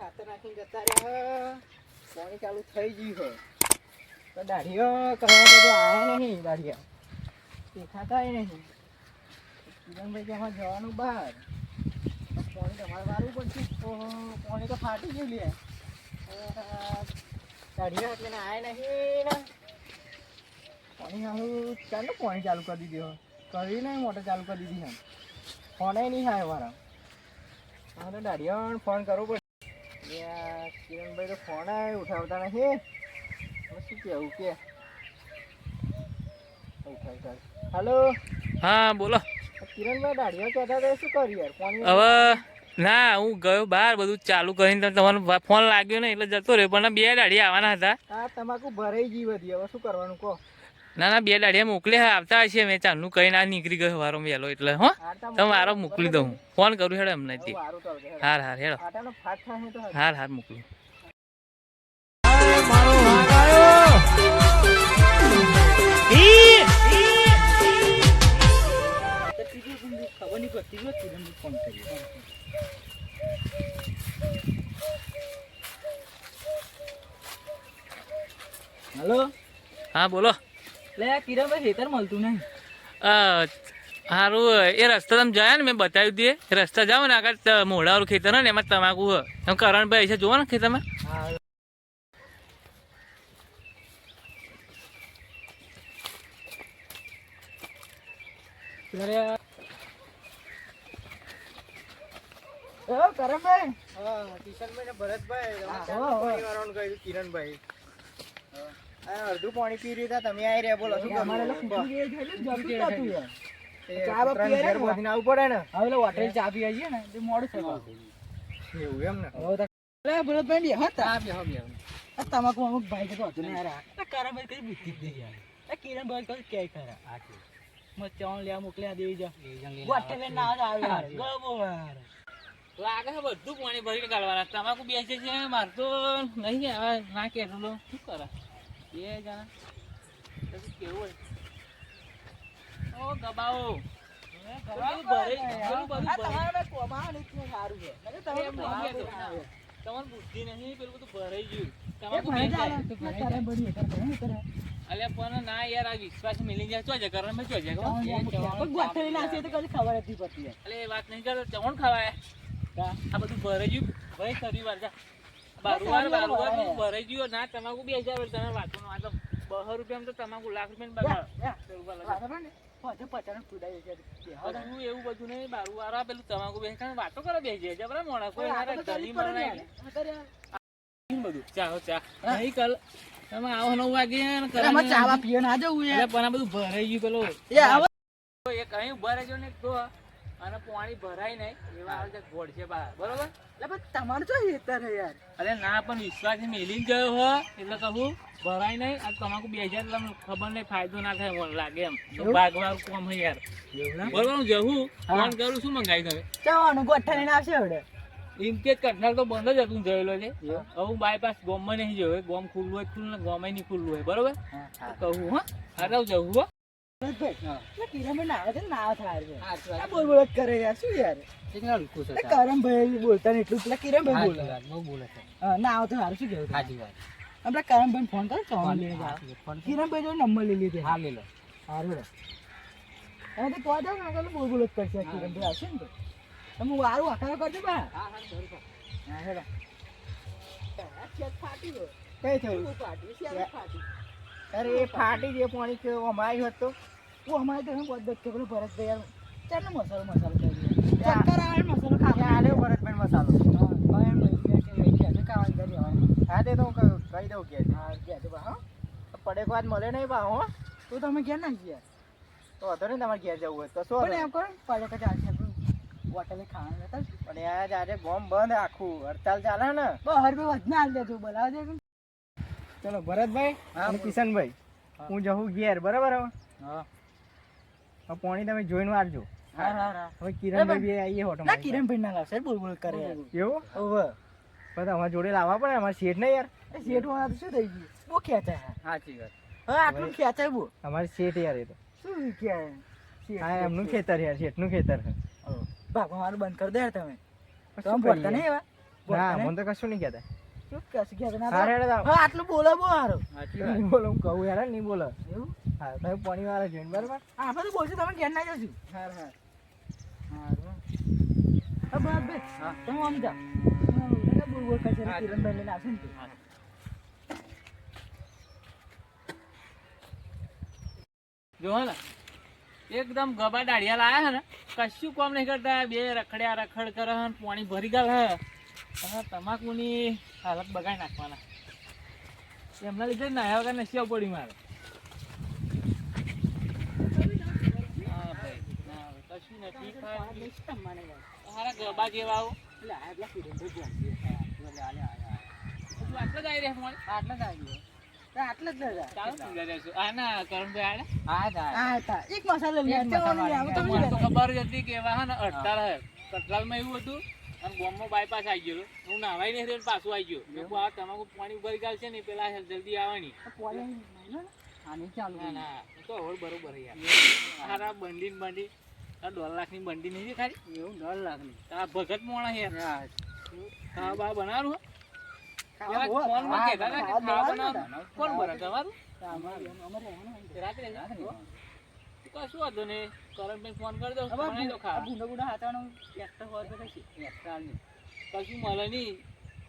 ખાતર નાખીને જતા રહ્યા. પાણી ચાલુ થઈ ગયું છે તો દાઢીઓ કરવા બધું આયા નહીં. દાઢિયા દેખાતા નહીં. કિરણભાઈ કે અમારે જવાનું બહાર. પાણી તમારે વારવું પડશે. પાણી તો ફાટી ગયું લે. દાઢિયા એટલે આયા નહીં ને પાણી સારું ચાલો પાણી ચાલુ કરી દીધી. કરી નહીં મોટર ચાલુ કરી દીધી. ફોન નહીં થાય મારા. હા તો દાઢિયાને ફોન કરવો પડે. કિરણભાઈ તો ફોન ઉઠાવતા નથી. શું કેવું કે ઉઠાવતા. હાલો. હા બોલો. કિરણભાઈ દાઢિયા કહેતા હતા શું કર્યું યાર? ફોન હવે ના હું ગયો બહાર બધું ચાલુ કરીને તમારો ફોન લાગ્યો ને એટલે જતો રહ્યો. પણ 2 દાઢિયા આવવાના હતા. હા તમાકુ ભરાઈ ગઈ બધી. હવે શું કરવાનું કહો? ના 2 દાઢિયા મોકલ્યા આવતા હશે. મેં ચાલનું કઈ ના નીકળી ગયો વારો વહેલો એટલે હો તમે વારો મોકલી દઉં. ફોન કરું હેડો એમને. હાર હેડો. હાર મોકલું. ખબર નહીં પડતી. ફોન કર્યો. હલો. હા બોલો. લે કિરણભાઈ ખેતર મળતું નહીં. સારું એ રસ્તા તમે જાય ને મેં બતાવી દઈએ. રસ્તા જાઓ ને આગળ મોઢાવાળું ખેતર ને એમાં તમાકુ એમ કરણભાઈ છે જોવો ને ખેતરમાં. કરણભાઈ કિશનભાઈ ને ભરતભાઈ કિરણભાઈ અડધું પાણી પી રહ્યા હતા. તમે આવી રહ્યા બોલો શું આવું પડે ને. હવે હોટેલ ચા પીવા જઈએ ને તે મોડું થયું એવું એમ ને. ભરતભાઈ તમાકુ અમુક ભાઈ કે હતું ને યાર. કરણભાઈ કઈ બુદ્ધિ જ નહીં યાર. કિરણભાઈ કઈ કે ખરા મચાવણ લેવા મોકલ્યા દેવી જા હોટેલ ના આવે યાર. ગમો યાર લાગે છે બધું પાણી ભરીને કાઢવાના. તમાકુ બેસે છે મારતો નહીં આવે ના કે શું કરે 2 જણા કેવું હોય. ઓ ગબાઓ તમારે બુદ્ધિ નહીં. પેલું બધું ભરાઈ ગયું. અલે પણ ના યાર આ વિશ્વાસ મિલી જાય તો જગરણ માં જોજે ખબર હતી પડતી. અલે એ વાત નહીં કરતો. ચવણ ખવાય આ બધું ભરાઈ ગયું ભાઈ. શનિવાર જા બારુવાર ભરાઈ ગયો ના. તમાકુ 2000 તમે વાતો આ તો 200 રૂપિયા તો તમાકુ લાખ રૂપિયા એવું બધું નહીં. બારુવાર પેલું તમાકુ બેસી વાતો કરે બેસી જાય બરાબર. મોડા કોઈ બધું ચાહો ચા નહીં કલ તમે આવો 9 વાગે ચાવા પીએ ના જવું પણ આ બધું ભરાઈ ગયું. પેલો એ કઈ ભરાઈ ગયો ને તો અને પાણી ભરાય નહીં એવા આવે ગોળ છે બહાર બરોબર. તમારું શું હેતર હે યાર? અરે ના પણ વિશ્વાસ મેલીને ગયો હો એટલે કહું ભરાય નહીં. આ તમાકુ 2000 તમને ખબર નહીં ફાયદો ના થાય લાગે એમ. ભાગવાનું કામ હે યાર બરોબર. હું જવું ફોન કરું શું મંગાવી તમે જવાનું ગોઠા લઈને આવશે હવે. એમ કે કઠનાલ તો બંધ જ હતું જોયેલો છે. હવે હું બાયપાસ ગોમમાં નહીં જોયો. ગોમ ખુલ્લું હોય ખુલ્લું ને ગોમ નહીં ખુલ્લું હોય બરોબર. કહું હા અરે જવું હો. કરમભાઈ બોલતા ને એટલું પેલા કિરણભાઈ બોલે ના આવ તો સારું શું કેવું? આપડે કરમભાઈ ફોન કરો કિરણભાઈ જો નંબર લઈ લીધો. હા લઈ લો સારું તમે તો કહો જાવ ને બોલ બોલ જ કરશે. કિરણભાઈ આવશે ને તો તમે વારું આખા કરજો બા. ફાટી ગયો કઈ થયું? અરે એ ફાટી જે પાણી કે અમારી હોત તો અમારે તો પદ્ધત પેલો ભરતભાઈ યાર ચાલો મસાલો કરી ચક્કર આવે મસાલો ખાવા આલ્યો ભરતભાઈ મસાલો. હા તે તો કહી દઉં કે પડે વાત મળે નહીં બા. હો તો તમે ઘેર ના ગયા તો હતો ને તમારે ઘેર જવું હોય તો શું એમ કરો પડે કે ચાલશે હોટલે ખાવાનું હતા પણ યાર આજે ગોમ બંધ આખું હડતાલ ચાલે ને બહાર ભાઈ વધના હાલ દેજો બોલાવ દે. ચલો ભરતભાઈ અને કિશનભાઈ હું જવું ઘેર બરાબર. હવે પાણી તમે જોઈને વારજો. હવે કિરણભાઈ બી આવીએ હોટલ. ના કિરણભાઈ ના લાવશે બોલ બોલ કરે એવું. હવે પણ અમારા જોડે લાવવા પડે. અમારે શેઠ નહીં યાર. શેઠ વાળા તો શું થઈ ગયું બહુ ખેંચાય. સાચી વાત. હવે આટલું ખેંચાય બહુ અમારે શેઠ યાર. એ તો શું હા એમનું ખેતર યાર. શેઠનું ખેતર ભાગવા મારું બંધ કરી દે યાર. તમે પડતા નહીં એવા ના મને તો કશું નહીં કહેતા. શું કશું કહેતા ના હારે હેડો જાઓ. હા આટલું બોલે બહુ સારું નહીં બોલો હું કહું યાર નહીં બોલો. એવું હા તમે પાણી વાળા જોઈને બરાબર. હા આપણે તો બોલશું તમે ઘેર ના જશું હા હા હા બસ બે હા. તમે આમ જાઓ બોલ બોલ કરશે હા. કિરણભાઈ લઈને આવશે ને તું. હા. જો હે ને એકદમ ગબા દાડિયા લાયા હે ને કશું કામ નહીં કરતા બે રખડ્યા રખડ કરે હે ને પાણી ભરી ગયેલ હે અને તમાકુની હાલત બગાડી નાખવાના એમના લીધે જ નાયા વગર નશીઓ પડી મારે ના ભાઈ ના કશું નથી ખાય તારા ગબા જેવા આવું એટલે આ એટલા કિરણભાઈ જ્યાં છે આલે આલે તું આટલો જ આવી રહ્યા પાણી આટલા જ આવી ગયો આટલા જ ન જાય ચાલો પીલા રહેશું આ ના કરણભાઈ આડે હા હતા એક મસાલો લઈ મને આવ્યો તો ખબર જ હતી કે એવા હે ને અડતાલ હે કટલાલમાં એવું હતું અને ગામમાં બાયપાસ આવી ગયો હું નાવાય નહીં રહ્યો પાછું આવી ગયો મેં કહું આ તમાકુ પાણી ભરી ગાલ છે ને પેલા જલ્દી આવવાની આની ચાલુ ના ના તો હવે બરોબર યાર સારા બંડી ને બંડી આ 1.5 લાખની બંડી નહીં ખાલી એવું 1.5 લાખની આ ભગત મોણા યાર હા ખાવા બા બનાવવાનું ખાવા હો ફોન માં કહેતા હતા કે ખાવા બનાવવાનું કોણ બને તમારું અમારે રાત્રે કશું વાંધો નહીં કરણભાઈ ફોન કરી દો બનાવી દો ખાવા બુંડા બુંડા હાથવાનો ટ્રેક્ટર હોય તો કઈ ટ્રેક્ટર નહીં કશું મળે નહીં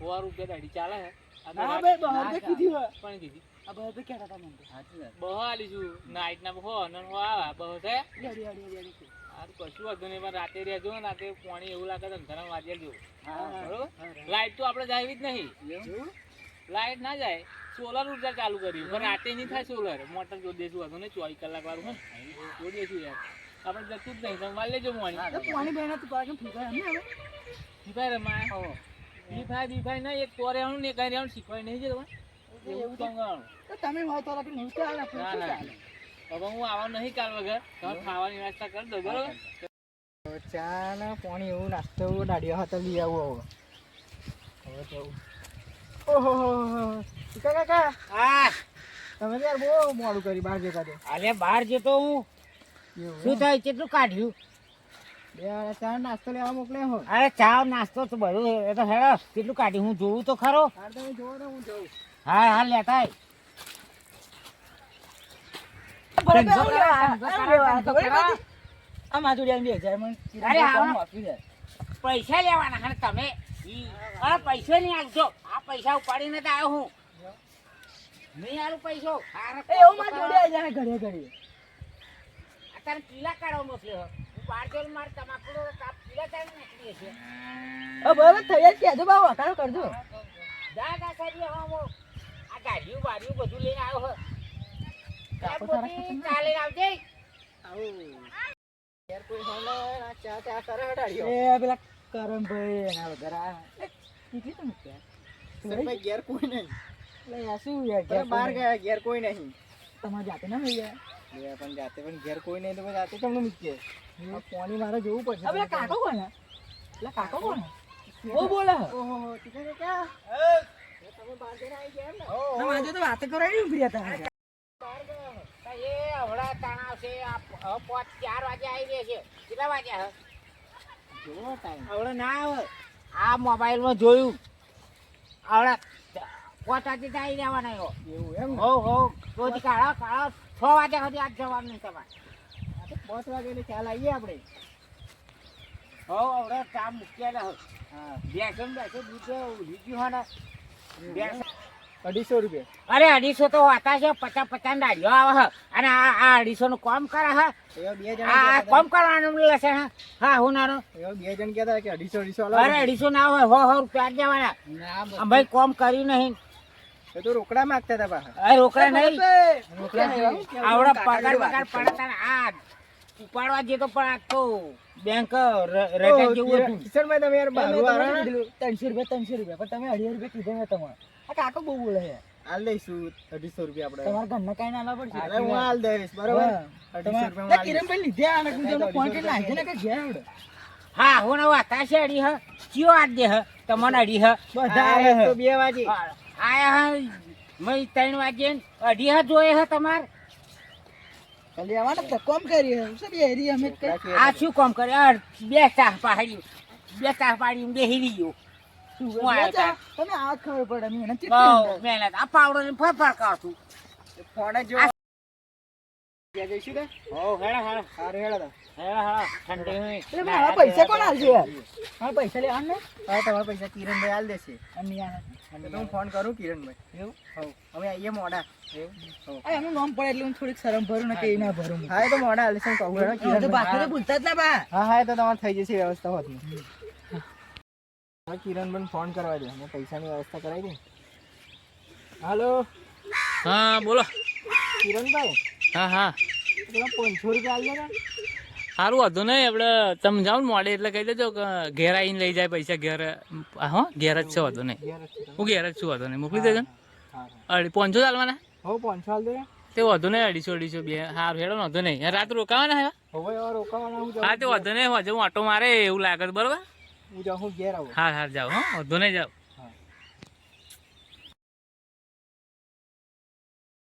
100 રૂપિયા દાઢી ચાલે હે આ તો ના રાત- ભાઈ બહાર કીધી હોય પણ કીધી આ બહાર કેતા હતા મને સાચી વાત બહુ આલીશું નાઈટ ના બહુ અને હો આવા બહુ છે રેડી રેડી રેડી આ તો કશું વાંધો નહીં પણ રાતે રહેજો ને રાતે પાણી એવું લાગે તો અંધારામાં વાજ્યા જો હા બરોબર લાઈટ તો આપણે જાવી જ નહીં એવું લાઈટ ના જાય સોલર ઉર્જા ચાલુ કરી પણ રાતે નહીં થાય સોલર મોટર જોડી દેશું વાંધો નહીં 24 કલાક વાળું હે જોડી દેશું યાર આપણે જતું જ નહીં તમે વાળ લેજો તો પાણી પાણી બેના તું પાછું ફીકાય એમ ને હવે ફ્રી ફાયર રમાય ફ્રી ફાયર ના એક પોરે આવવાનું ને એક હારે આવવાનું શીખવાય નહીં છે તમારે એવું કંગાળું તો તમે હોય તો લાગે નહીં ચાલે ના શું ના ચાલે હવે હું આવવાનું નહીં કાલ વગર તમે ખાવાની વ્યવસ્થા કરી દો બરોબર ચા ને પાણી એવું નાસ્તો દાડિયો હતો લઈ આવું હવે જવું. ઓહો કાકા હા તમે તો યાર બહુ મોડું કરી બહાર જતા તો અરે બહાર જતો હું એવું શું એમ? થાય કેટલું કાઢ્યું બે વાર ચા નાસ્તો લેવા મોકલ્યા હો. અરે ચા નાસ્તો તો બધું એ તો હેડો કેટલું કાઢ્યું હું જોઉં તો ખરો હાલ તમે જોવો ને હું જઉં. હા હા લેતા આય. અરે હા. પૈસા લેવાના અને તમે અરે પૈસા નહીં આપજો આ પૈસા ઉપાડીને તો આવ્યો હું નહીં આલું પૈસો અત્યારે પીલા કાઢવા મોકલ્યો હું બહાર જઈને મારે તમાકુ પીલા કાઢી નાખી છે જા જા કરી આ ગાડીઓ બાડીઓ બધું લઈને આવ્યો હો ચાલે આવજે યાર કોઈ હોય ને આ ચા ચા કરે હે દાડિયો. સરભાઈ ઘેર કોઈ નહીં. અરે બહાર ગયા ઘેર કોઈ નહીં. તમારે જાતે ના મળી જાય બે પણ જાતે પણ ઘેર કોઈ નહીં તો પછી જાતે કેમનું મૂકીએ? આ પાણી મારે જોવું પડશે. હવે કાકો કોને કાકો કોને બહુ બોલે ઓહો ટીકા કાકા. તમે બહાર જઈને આવી ગયા એમ ને? આજે તો વાત કરાવી ઉભી હતા બહાર ગયા હો. એ હવડા તણાવ છે આ 4 વાગે આવી રહે છે કેટલા વાગ્યા જોવો ટાઈમ. હવડે ના આવે આ મોબાઈલમાં જોયું હવડા 5 વાગે આવી રહેવાના એવો એવું એમ ને? હો હો રોજ કાળો 6 વાગ્યા સુધી આજ જવાનું નહીં તમારે આ તો 5 વાગે એટલે ખ્યાલ આવીએ આપણે. હો હવડે ચા મૂકેલા હો હા બેસો દૂધ લીધું હોય ને 250 રૂપિયા. અરે 250 તો હોતા છે 50 દાડીઓ આવે છે અને આ 250 નું કામ કરે છે એવા બે જણ આ કહેતા હતા. કામ કરવાનું લેશે હા હું નાનો એવા બે જણ કહેતા કે 250 અરે 250 ના હોય 100 રૂપિયા જ દેવાના આ ભાઈ કોમ કર્યું નહીં એ તો રોકડા માંગતા હતા પાછા. અરે રોકડા નહીં રોકડા નહીં. આવડા પગાર પડતા ને આ ઉપાડવા જેતો પણ આ તો બેંક રેટે જેવું હતું કિશનભાઈ તમે યાર બારું આવો ને. 300 રૂપિયા પણ તમે 250 રૂપિયા કીધા ને તમારે આ કાકો બહુ બોલે છે હાલ લઈશું 250 રૂપિયા આપણે. તમારા ઘરના કઈ ના પડશે અરે હું હાલ દઈશ બરોબર. 250 રૂપિયા હું હાલ દઈશ. લીધે આ ફોન કરી નાખજે ને કે ઘેર હા હું ને વાતા છે અડી હ ચિયો આજ દે હ તમને અડી હ આ એક તો 2 વાગે. આયા હ મય 3 વાગે અડી હ જોયે હ તમાર જલ્દી આવવાના તો કોમ કરી શું બે હેરી અમે આ શું કામ કરે બે તાહ પાડી બેહી રહ્યો હું આયો તાર. તમે આ ખબર પડે મહેનત બહુ કેટલી મહેનત આ પાવડો ને ફરફર કરતું ફોન જ જો ગયા જઈશું કે હો હેડા હેડા હારે હેડા તા હેડા ઠંડી હોય એટલે મારા પૈસા કોણ આલશે યાર મારા પૈસા લે આને હા તમારા પૈસા કિરણભાઈ આલ દેશે અને તો હું ફોન કરું કિરણભાઈ એવું હવ હવે આઈએ મોડા એવું આ એનું નામ પડે એટલે હું થોડીક શરમ ભરું ને કે ના ભરું હા એ તો મોડા આલે છે કહું હેડો કિરણ બાકી ભૂલતા જ ના બા હા હા એ તો તમારે થઈ જશે વ્યવસ્થા હોત હા કિરણભાઈ ફોન કરવા દે અને પૈસાની વ્યવસ્થા કરાવી દે હાલો હા બોલો કિરણભાઈ હા હા પેલા 500 રૂપિયા આલ દે સારું હતું નહીં આપણે તમે જાઓ ને મોડે એટલે કહી દેજો કે ઘેર આવીને લઈ જાય પૈસા ઘેર હા ઘેર જ છે હતું નહીં હું ઘેર જ છું હતું નહીં મોકલી દેજો ને 500 ચાલવાના હો 500 આલ દે તે વધુ નહીં 250 બે સારું હેડો વધુ નહીં રાત રોકાવાના હે હવે રોકાવાના હું હા તે વધુ નહીં હજુ હું ઓટો મારે એવું લાગે બરોબર હું જાઉં ઘેર આવું હા હા જાઓ હા વધુ નહીં જાઓ